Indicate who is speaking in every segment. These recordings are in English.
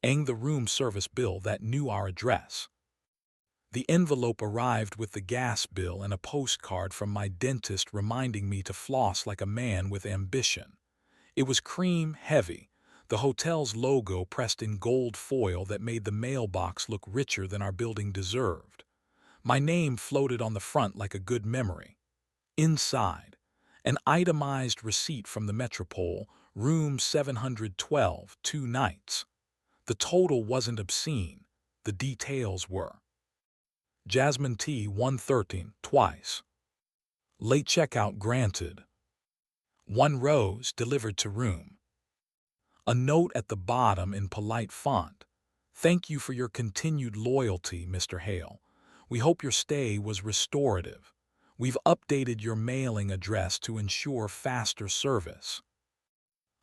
Speaker 1: the room service bill that knew our address. The envelope arrived with the gas bill and a postcard from my dentist reminding me to floss like a man with ambition. It was cream heavy, the hotel's logo pressed in gold foil that made the mailbox look richer than our building deserved. My name floated on the front like a good memory. Inside, an itemized receipt from the Metropole, room 712, 2 nights. The total wasn't obscene, the details were. Jasmine tea 113, twice. Late checkout granted. 1 rose delivered to room. A note at the bottom in polite font. Thank you for your continued loyalty, Mr. Hale. We hope your stay was restorative. We've updated your mailing address to ensure faster service.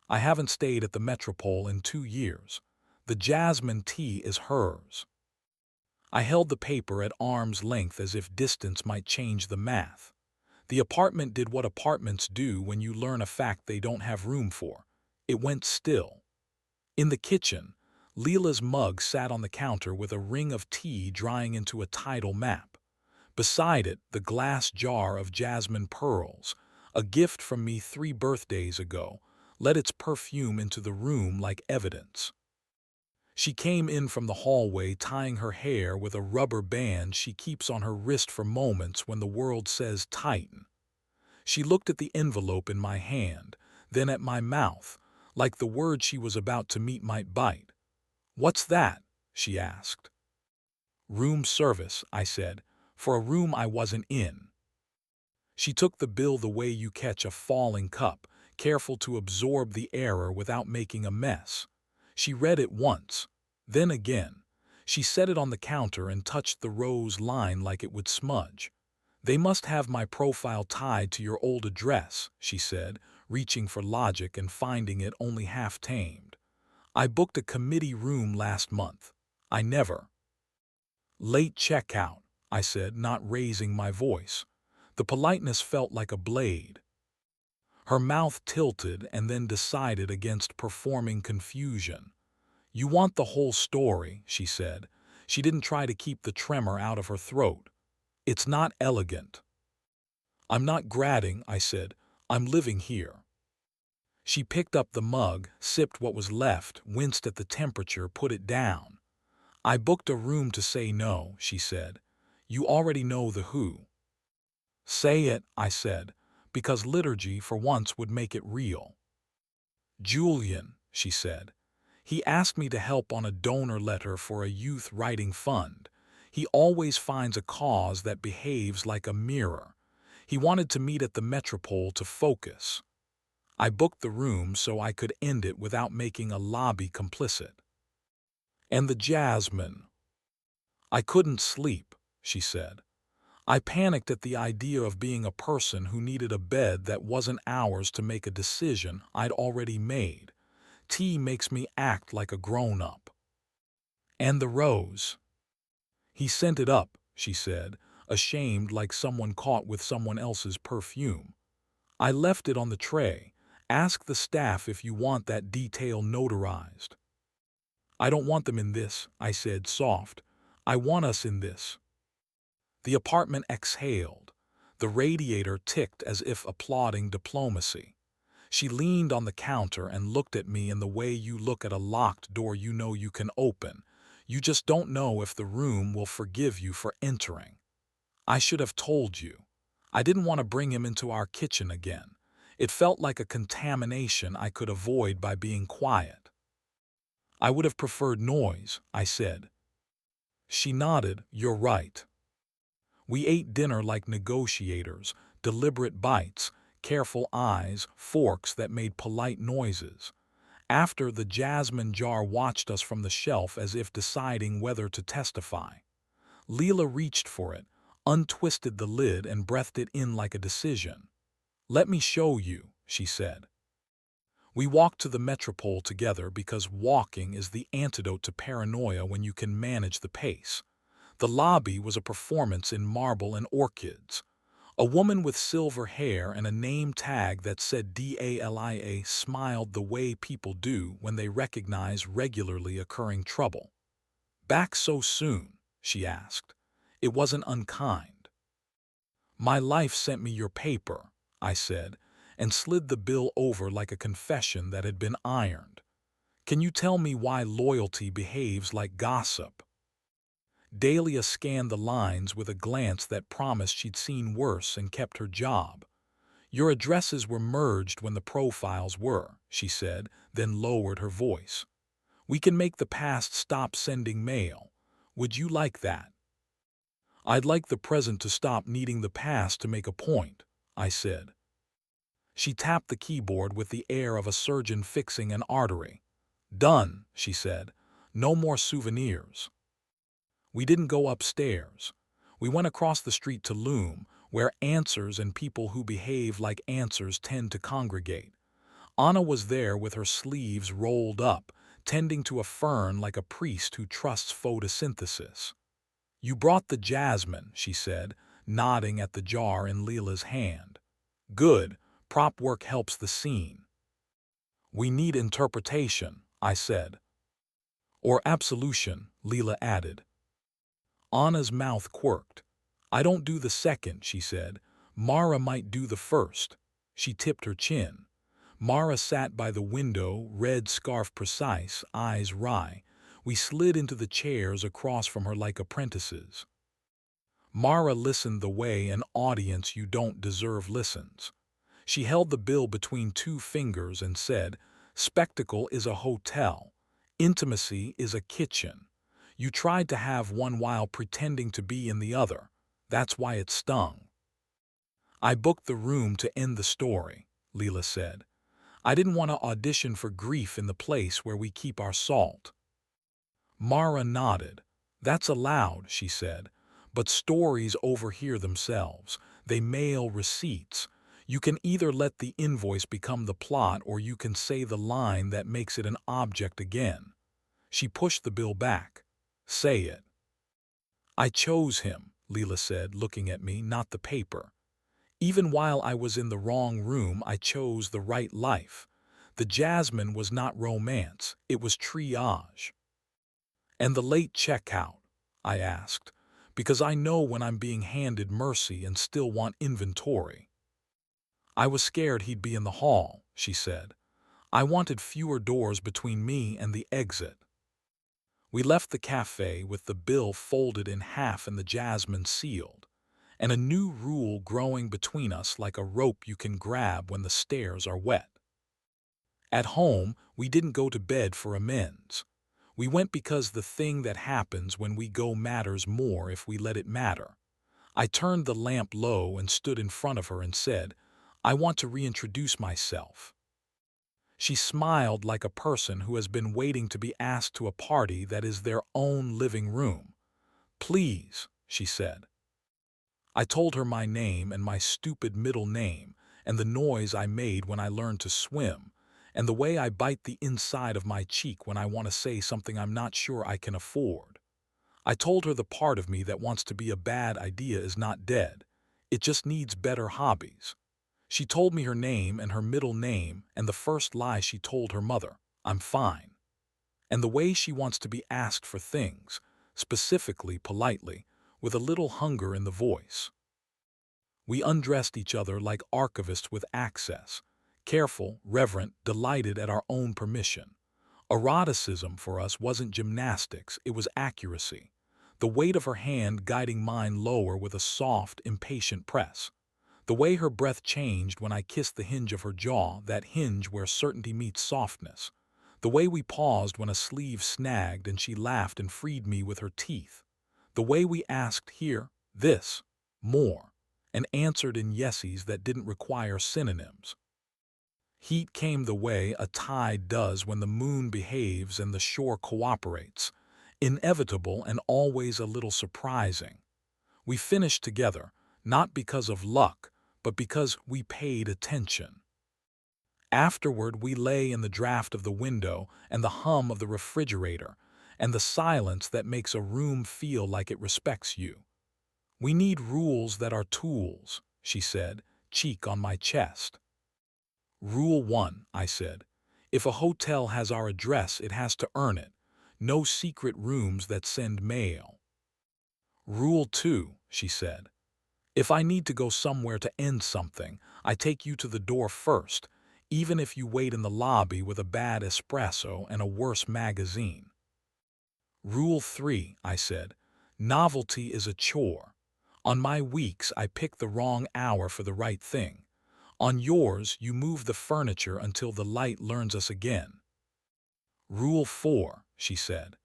Speaker 1: I haven't stayed at the Metropole in 2 years. The jasmine tea is hers. I held the paper at arm's length as if distance might change the math. The apartment did what apartments do when you learn a fact they don't have room for. It went still. In the kitchen, Leela's mug sat on the counter with a ring of tea drying into a tidal map. Beside it, the glass jar of jasmine pearls, a gift from me 3 birthdays ago, let its perfume into the room like evidence. She came in from the hallway tying her hair with a rubber band she keeps on her wrist for moments when the world says tighten. She looked at the envelope in my hand, then at my mouth, like the word she was about to meet might bite. "What's that?" she asked. "Room service," I said, "for a room I wasn't in." She took the bill the way you catch a falling cup, careful to absorb the error without making a mess. She read it once, then again. She set it on the counter and touched the rose line like it would smudge. "They must have my profile tied to your old address," she said, reaching for logic and finding it only half tamed. "I booked a committee room last month. I never." "Late checkout," I said, not raising my voice. The politeness felt like a blade. Her mouth tilted and then decided against performing confusion. "You want the whole story," she said. She didn't try to keep the tremor out of her throat. "It's not elegant." "I'm not gradding," I said. "I'm living here." She picked up the mug, sipped what was left, winced at the temperature, put it down. "I booked a room to say no," she said. "You already know the who." "Say it," I said, because liturgy for once would make it real. "Julian," she said. "He asked me to help on a donor letter for a youth writing fund. He always finds a cause that behaves like a mirror. He wanted to meet at the Metropole to focus. I booked the room so I could end it without making a lobby complicit." "And the jasmine?" "I couldn't sleep," she said. "I panicked at the idea of being a person who needed a bed that wasn't ours to make a decision I'd already made. Tea makes me act like a grown-up." "And the rose?" "He sent it up," she said, ashamed like someone caught with someone else's perfume. "I left it on the tray. Ask the staff if you want that detail notarized." "I don't want them in this," I said, soft. "I want us in this." The apartment exhaled. The radiator ticked as if applauding diplomacy. She leaned on the counter and looked at me in the way you look at a locked door you know you can open. You just don't know if the room will forgive you for entering. "I should have told you. I didn't want to bring him into our kitchen again. It felt like a contamination I could avoid by being quiet." "I would have preferred noise," I said. She nodded. "You're right." We ate dinner like negotiators, deliberate bites, careful eyes, forks that made polite noises. After, the jasmine jar watched us from the shelf as if deciding whether to testify. Leela reached for it, untwisted the lid and breathed it in like a decision. "Let me show you," she said. We walked to the Metropole together because walking is the antidote to paranoia when you can manage the pace. The lobby was a performance in marble and orchids. A woman with silver hair and a name tag that said Dalia smiled the way people do when they recognize regularly occurring trouble. "Back so soon?" she asked. It wasn't unkind. "My life sent me your paper," I said, and slid the bill over like a confession that had been ironed. "Can you tell me why loyalty behaves like gossip?" Dahlia scanned the lines with a glance that promised she'd seen worse and kept her job. "Your addresses were merged when the profiles were," she said, then lowered her voice. "We can make the past stop sending mail. Would you like that?" "I'd like the present to stop needing the past to make a point," I said. She tapped the keyboard with the air of a surgeon fixing an artery. "Done," she said. "No more souvenirs." We didn't go upstairs. We went across the street to Loom, where answers and people who behave like answers tend to congregate. Anna was there with her sleeves rolled up, tending to a fern like a priest who trusts photosynthesis. "You brought the jasmine," she said, nodding at the jar in Leela's hand. "Good. Prop work helps the scene." "We need interpretation," I said. "Or absolution," Leela added. Anna's mouth quirked. "I don't do the second," she said. "Mara might do the first." She tipped her chin. Mara sat by the window, red scarf precise, eyes wry. We slid into the chairs across from her like apprentices. Mara listened the way an audience you don't deserve listens. She held the bill between two fingers and said, "Spectacle is a hotel. Intimacy is a kitchen. You tried to have one while pretending to be in the other. That's why it stung." "I booked the room to end the story," Leela said. "I didn't want to audition for grief in the place where we keep our salt." Mara nodded. "That's allowed," she said. "But stories overhear themselves. They mail receipts. You can either let the invoice become the plot or you can say the line that makes it an object again." She pushed the bill back. "Say it." "I chose him," Leela said, looking at me, "not the paper. Even while I was in the wrong room, I chose the right life. The jasmine was not romance, it was triage." "And the late checkout?" I asked, because I know when I'm being handed mercy and still want inventory. "I was scared he'd be in the hall," she said. "I wanted fewer doors between me and the exit." We left the cafe with the bill folded in half and the jasmine sealed, and a new rule growing between us like a rope you can grab when the stairs are wet. At home, we didn't go to bed for amends. We went because the thing that happens when we go matters more if we let it matter. I turned the lamp low and stood in front of her and said, "I want to reintroduce myself." She smiled like a person who has been waiting to be asked to a party that is their own living room. "Please," she said. I told her my name and my stupid middle name, and the noise I made when I learned to swim, and the way I bite the inside of my cheek when I want to say something I'm not sure I can afford. I told her the part of me that wants to be a bad idea is not dead. It just needs better hobbies. She told me her name and her middle name and the first lie she told her mother, "I'm fine." And the way she wants to be asked for things, specifically, politely, with a little hunger in the voice. We undressed each other like archivists with access, careful, reverent, delighted at our own permission. Eroticism for us wasn't gymnastics, it was accuracy. The weight of her hand guiding mine lower with a soft, impatient press. The way her breath changed when I kissed the hinge of her jaw, that hinge where certainty meets softness. The way we paused when a sleeve snagged and she laughed and freed me with her teeth. The way we asked here, this, more, and answered in yeses that didn't require synonyms. Heat came the way a tide does when the moon behaves and the shore cooperates. Inevitable and always a little surprising. We finished together, not because of luck, but because we paid attention. Afterward, we lay in the draft of the window and the hum of the refrigerator and the silence that makes a room feel like it respects you. "We need rules that are tools," she said, cheek on my chest. Rule 1, I said. If a hotel has our address, it has to earn it. No secret rooms that send mail. Rule 2, she said. If I need to go somewhere to end something, I take you to the door first, even if you wait in the lobby with a bad espresso and a worse magazine. Rule 3, I said. Novelty is a chore. On my weeks, I pick the wrong hour for the right thing. On yours, you move the furniture until the light learns us again. Rule 4, she said.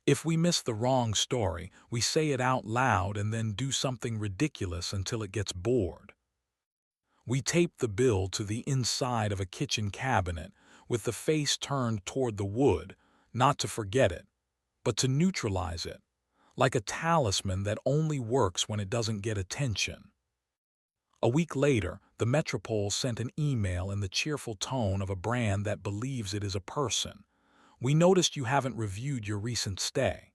Speaker 1: If we miss the wrong story, we say it out loud and then do something ridiculous until it gets bored. We tape the bill to the inside of a kitchen cabinet with the face turned toward the wood, not to forget it, but to neutralize it, like a talisman that only works when it doesn't get attention. A week later, the Metropole sent an email in the cheerful tone of a brand that believes it is a person. We noticed you haven't reviewed your recent stay.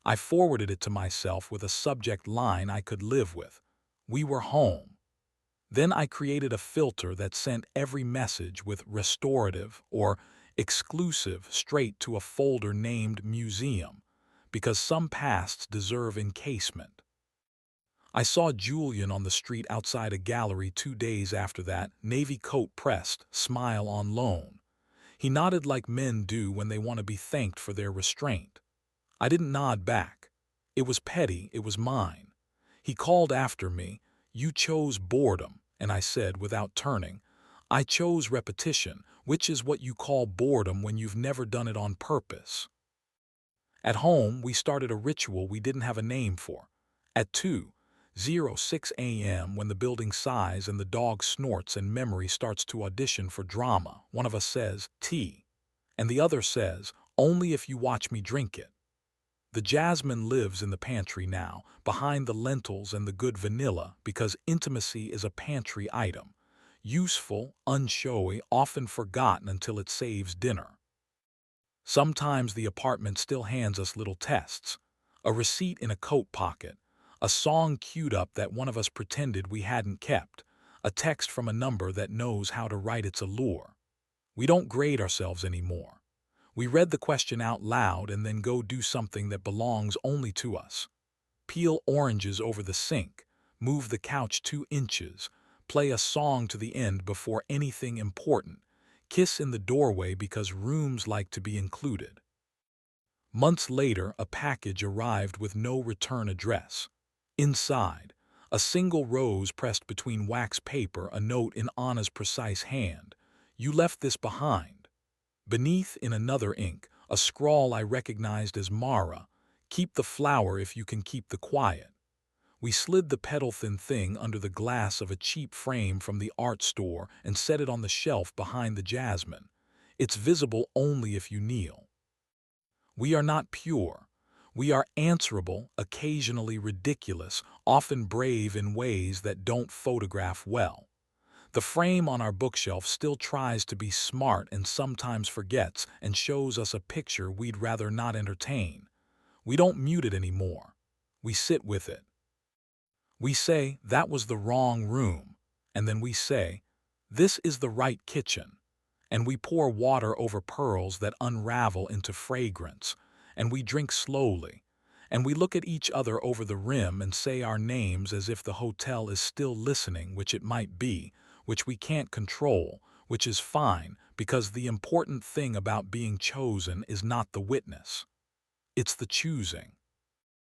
Speaker 1: I forwarded it to myself with a subject line I could live with. We were home. Then I created a filter that sent every message with restorative or exclusive straight to a folder named Museum, because some pasts deserve encasement. I saw Julian on the street outside a gallery 2 days after that, navy coat pressed, smile on loan. He nodded like men do when they want to be thanked for their restraint. I didn't nod back. It was petty, it was mine. He called after me, "You chose boredom," and I said, without turning, "I chose repetition, which is what you call boredom when you've never done it on purpose." At home, we started a ritual we didn't have a name for. At 2:06 a.m., when the building sighs and the dog snorts and memory starts to audition for drama, one of us says, "Tea," and the other says, "Only if you watch me drink it." The jasmine lives in the pantry now, behind the lentils and the good vanilla, because intimacy is a pantry item. Useful, unshowy, often forgotten until it saves dinner. Sometimes the apartment still hands us little tests. A receipt in a coat pocket, a song queued up that one of us pretended we hadn't kept, a text from a number that knows how to write its allure. We don't grade ourselves anymore. We read the question out loud and then go do something that belongs only to us. Peel oranges over the sink, move the couch 2 inches, play a song to the end before anything important, kiss in the doorway because rooms like to be included. Months later, a package arrived with no return address. Inside, a single rose pressed between wax paper, a note in Anna's precise hand. "You left this behind." Beneath, in another ink, a scrawl I recognized as Mara, "Keep the flower if you can keep the quiet." We slid the petal-thin thing under the glass of a cheap frame from the art store and set it on the shelf behind the jasmine. It's visible only if you kneel. We are not pure. We are answerable, occasionally ridiculous, often brave in ways that don't photograph well. The frame on our bookshelf still tries to be smart and sometimes forgets and shows us a picture we'd rather not entertain. We don't mute it anymore. We sit with it. We say, "That was the wrong room," and then we say, "This is the right kitchen." And we pour water over pearls that unravel into fragrance, and we drink slowly, and we look at each other over the rim and say our names as if the hotel is still listening, which it might be, which we can't control, which is fine, because the important thing about being chosen is not the witness. It's the choosing.